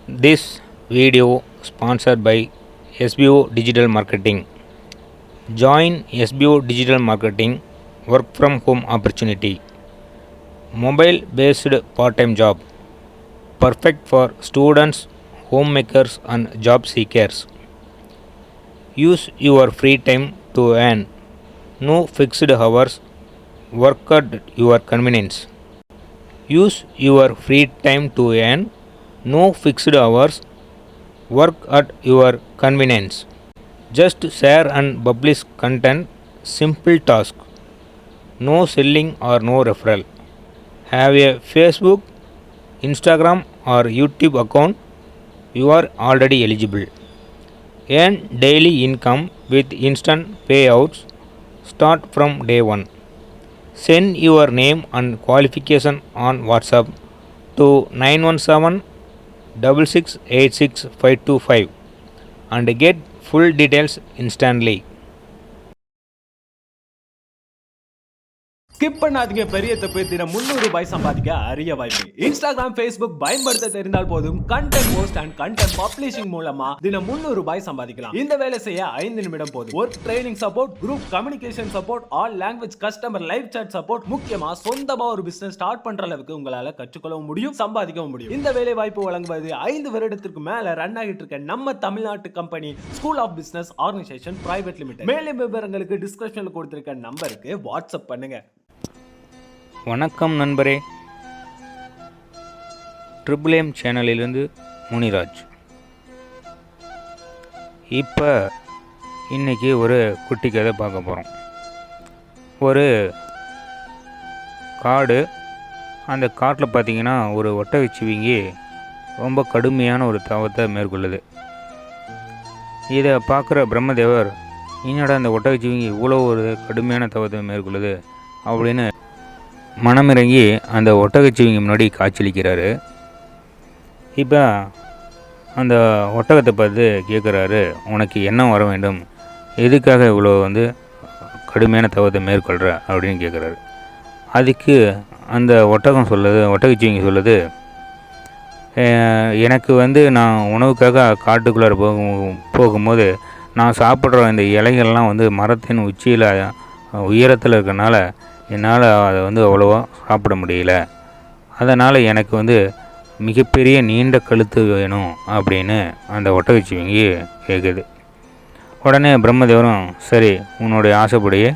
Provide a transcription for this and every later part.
This video sponsored by SBO Digital Marketing. Join SBO Digital Marketing work from home opportunity. Mobile based part-time job. Perfect for students, homemakers and job seekers. Use your free time to earn. No fixed hours. Work at your convenience. Use your free time to earn. No fixed hours. Work at your convenience. Just share and publish content. Simple task. No selling or no referral. Have a Facebook, Instagram or YouTube account. You are already eligible. Earn daily income with instant payouts. Start from day one. Send your name and qualification on WhatsApp to 917 6686525 and get full details instantly. Skip பண்ணாதீங்க. பெரிய தப்பு. தினம் ₹300 சம்பாதிக்க அரிய வாய்ப்பு. Instagram, Facebook பயன்படுத்த தெரிந்தால் போதும். Content post and content publishing மூலமா தினம் ₹300 சம்பாதிக்கலாம். இந்த வேலை செய்ய 5 நிமிடம் போதும். Work training support, group communication support, all language customer live chat support, முக்கியமா சொந்தமா ஒரு பிசினஸ் ஸ்டார்ட் பண்ற அளவுக்கு உங்களால கற்றுக்கொள்ளவும் முடியும், சம்பாதிக்கவும் முடியும். இந்த வேலை வாய்ப்பு வழங்குவது 5 வருடத்திற்கு மேல ரன் ஆகிட்டு இருக்க நம்ம தமிழ்நாட்டு company school of business organisation private limited. மேலும் விவரங்களுக்கு டிஸ்கிரிப்ஷன்ல கொடுத்திருக்க நம்பருக்கு வாட்ஸ்அப் பண்ணுங்க. வணக்கம் நண்பரே, ட்ரிபிள் எம் சேனலிலிருந்து முனிராஜ். இப்போ இன்றைக்கி ஒரு குட்டி கதை பார்க்க போகிறோம். ஒரு காடு, அந்த காட்டில் பார்த்திங்கன்னா ஒரு ஒட்டகச்சிவிங்கி ரொம்ப கடுமையான ஒரு தவத்தை மேற்கொள்ளுது. இதை பார்க்குற பிரம்மதேவர், என்னடா அந்த ஒட்டகச்சிவிங்கி இவ்வளோ ஒரு கடுமையான தவத்தை மேற்கொள்ளுது அப்படின்னு மனமிறங்கி அந்த ஒட்டகச்சிவிங்கி முன்னாடி காட்சியளிக்கிறாரு. இப்போ அந்த ஒட்டகத்தை பார்த்து கேட்குறாரு, உனக்கு என்ன வர வேண்டும், எதுக்காக இவ்வளோ கடுமையான தவத்தை மேற்கொள்கிற அப்படின்னு கேட்குறாரு. அதுக்கு அந்த ஒட்டகச்சிவிங்கி சொல்லுது, எனக்கு நான் உணவுக்காக காட்டுக்குள்ளார போகும்போது நான் சாப்பிட்ற இந்த இலைகள்லாம் மரத்தின் உச்சியில் உயரத்தில் இருக்கனால என்னால் அதை அவ்வளோவா சாப்பிட முடியல. அதனால் எனக்கு மிகப்பெரிய நீண்ட கழுத்து வேணும் அப்படின்னு அந்த ஒட்டகச்சிவிங்கி கேட்குது. உடனே பிரம்மதேவரும், சரி உன்னுடைய ஆசைப்படியே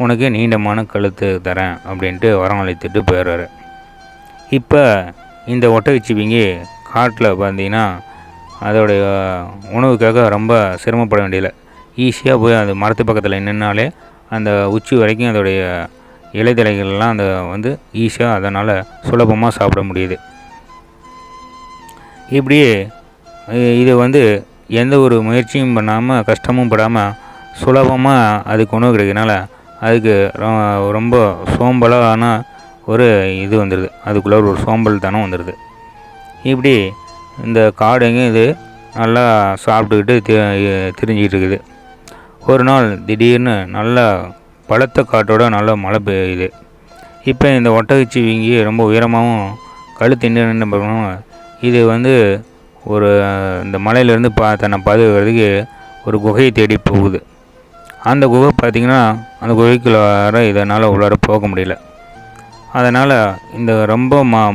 உனக்கு நீண்டமான கழுத்து தரேன் அப்படின்ட்டு வரவழைத்துட்டு போயிடுறாரு. இப்போ இந்த ஒட்டகச்சிவிங்கி காட்டில் பார்த்தீங்கன்னா அதோடைய உணவுக்காக ரொம்ப சிரமப்பட வேண்டியதில்லை. ஈஸியாக போய் அந்த மரத்து பக்கத்தில் நின்னாலே அந்த உச்சி வரைக்கும் அதோடைய இலைத்தலைகள்லாம் ஈஸியாக அதனால் சுலபமாக சாப்பிட முடியுது. இப்படியே இது எந்த ஒரு முயற்சியும் பண்ணாமல் கஷ்டமும் படாமல் சுலபமாக அதுக்கு உணவு கிடைக்கிறதுனால அதுக்கு ரொம்ப சோம்பலான ஒரு இது வந்துடுது, அதுக்குள்ளே ஒரு சோம்பல் தனம் வந்துடுது. இப்படி இந்த காடுங்க இது நல்லா சாப்பிட்டுக்கிட்டு திரிஞ்சிக்கிட்டு இருக்குது. ஒரு நாள் திடீர்னு நல்லா பலத்த காட்டோட நல்லா மழை பெய்யுது. இப்போ இந்த ஒட்டகச்சிவிங்கி ரொம்ப உயரமாகவும் கழுத்து என்ன பண்ணணும், இது ஒரு இந்த மலையிலேருந்து தன்னை பாதுகாக்கிறதுக்கு ஒரு குகையை தேடி போகுது. அந்த குகை பார்த்திங்கன்னா அந்த குகைக்குள்ளார இதனால் உள்ளார போக முடியல. அதனால் இந்த ரொம்ப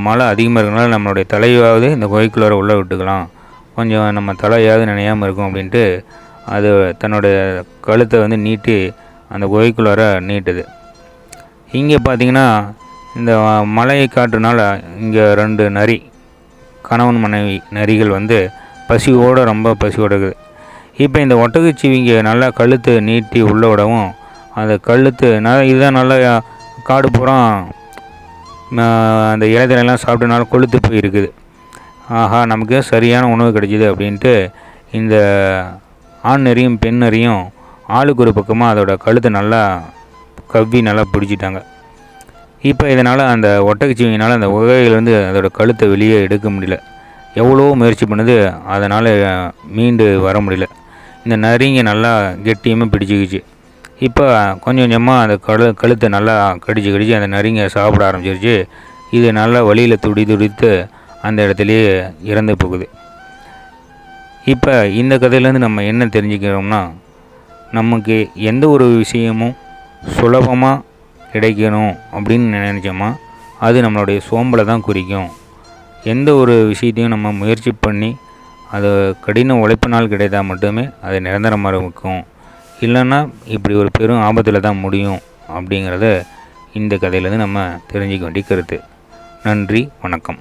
மழை அதிகமாக இருக்கிறனால நம்மளுடைய தலையாவது இந்த குகைக்குள்ளார உள்ளே விட்டுக்கலாம், கொஞ்சம் நம்ம தலையாவது நினையாமல் இருக்கும் அப்படின்ட்டு அது தன்னுடைய கழுத்தை நீட்டி அந்த குகைக்குள்ளார நீட்டுது. இங்கே பார்த்திங்கன்னா இந்த மலையை காட்டுனால இங்கே 2 நரி, கணவன் மனைவி நரிகள் பசியோடு ரொம்ப பசியோடு இருக்குது. இப்போ இந்த ஒட்டகச்சிவிங்க நல்லா கழுத்து நீட்டி உள்ள விடவும் அந்த கழுத்து இதுதான் நல்லா காடு பூரா அந்த இலைத்தலையெல்லாம் சாப்பிட்டனால கொழுத்து போயிருக்குது. ஆஹா, நமக்கு சரியான உணவு கிடைச்சிது அப்படின்ட்டு இந்த ஆண் நரியும் பெண் நரியும் ஆளுக்கு ஒரு பக்கமாக அதோட கழுத்தை நல்லா கவ்வி நல்லா பிடிச்சிட்டாங்க. இப்போ இதனால் அந்த ஒட்டகச்சிவிங்கனால் அந்த உகையிலேருந்து அதோட கழுத்தை வெளியே எடுக்க முடியல. எவ்வளோ முயற்சி பண்ணுது, அதனால் மீண்டு வர முடியல. இந்த நரிங்க நல்லா கெட்டியமாக பிடிச்சிக்கிச்சு. இப்போ கொஞ்சம் கொஞ்சமாக அந்த கழுத்தை நல்லா கடிச்சு அந்த நரிங்க சாப்பிட ஆரம்பிச்சிருச்சு. இது நல்லா வழியில் துடித்து அந்த இடத்துலையே இறந்து போகுது. இப்போ இந்த கதையிலேருந்து நம்ம என்ன தெரிஞ்சுக்கிறோம்னா, நமக்கு எந்த ஒரு விஷயமும் சுலபமாக கிடைக்கணும் அப்படின்னு நினச்சோமா அது நம்மளுடைய சோம்பலை தான் குறிக்கும். எந்த ஒரு விஷயத்தையும் நம்ம முயற்சி பண்ணி அது கடின உழைப்பினால் கிடைத்தா மட்டுமே அது நிரந்தரமாக இருக்கும். இல்லைன்னா இப்படி ஒரு பெரும் ஆபத்தில் தான் முடியும் அப்படிங்கிறத இந்த கதையிலேருந்து நம்ம தெரிஞ்சுக்க வேண்டிய கருத்து. நன்றி, வணக்கம்.